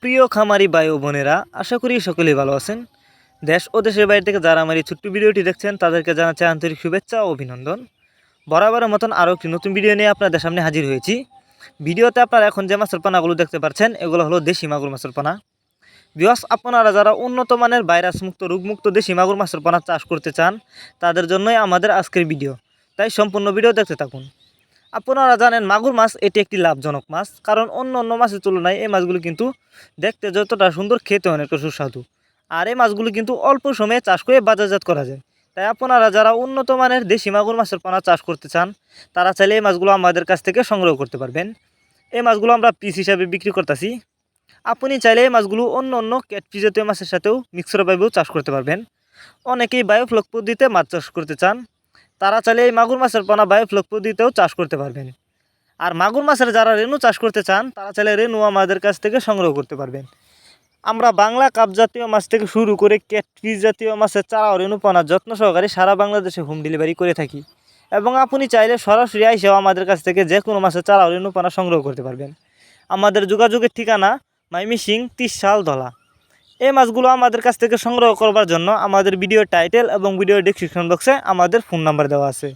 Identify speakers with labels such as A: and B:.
A: প্রিয় খামারি ভাই ও বোনেরা, আশা করি সকলেই ভালো আছেন। দেশ ও দেশের বাইরে থেকে যারা আমার এই ছোট্ট ভিডিওটি দেখছেন তাদেরকে জানাচ্ছি আন্তরিক শুভেচ্ছা ও অভিনন্দন। বরাবরের মতন আরও একটি নতুন ভিডিও নিয়ে আপনাদের সামনে হাজির হয়েছি। ভিডিওতে আপনারা এখন যে মাছের পানাগুলো দেখতে পাচ্ছেন এগুলো হলো দেশি মাগুর মাছের পানা। ভিউয়ার্স, আপনারা যারা উন্নত মানের ভাইরাস মুক্ত রোগমুক্ত দেশি মাগুর মাছের পানা চাষ করতে চান তাদের জন্যই আমাদের আজকের ভিডিও, তাই সম্পূর্ণ ভিডিও দেখতে থাকুন। আপনারা জানেন মাগুর মাছ এটি একটি লাভজনক মাছ, কারণ অন্য অন্য মাছের তুলনায় এই মাছগুলো কিন্তু দেখতে যতটা সুন্দর, খেতে অনেকটা সুস্বাদু। আর এই মাছগুলো কিন্তু অল্প সময়ে চাষ করে বাজারজাত করা যায়। তাই আপনারা যারা উন্নত মানের দেশি মাগুর মাছের পোনা চাষ করতে চান তারা চাইলে এই মাছগুলো আমাদের কাছ থেকে সংগ্রহ করতে পারবেন। এই মাছগুলো আমরা পিস হিসাবে বিক্রি করতেছি। আপনি চাইলে এই মাছগুলো অন্য অন্য ক্যাটফিশ জাতীয় মাছের সাথেও মিক্সরভাবেও চাষ করতে পারবেন। অনেকেই বায়োফ্লক পদ্ধতিতে মাছ চাষ করতে চান, তারা চাইলে এই মাগুর মাছের পোনা বায়োফ্লক পদ্ধতিতেও চাষ করতে পারবেন। আর মাগুর মাছের যারা রেনু চাষ করতে চান তারা চাইলে রেনু আমাদের কাছ থেকে সংগ্রহ করতে পারবেন। আমরা বাংলা কাপ জাতীয় মাছ থেকে শুরু করে ক্যাটফিশ জাতীয় মাছের চারা ও রেনু পানার যত্ন সহকারে সারা বাংলাদেশে হোম ডেলিভারি করে থাকি। এবং আপনি চাইলে সরাসরি আইসেও আমাদের কাছ থেকে যে কোনো মাছের চারা ও রেনু পানা সংগ্রহ করতে পারবেন। আমাদের যোগাযোগের ঠিকানা মাইমিসিং 30 সাল ধলা। এই মাছগুলো আমাদের কাছ থেকে সংগ্রহ করবার জন্য আমাদের ভিডিও টাইটেল এবং ভিডিও ডেসক্রিপশন বক্সে আমাদের ফোন নাম্বার দেওয়া আছে।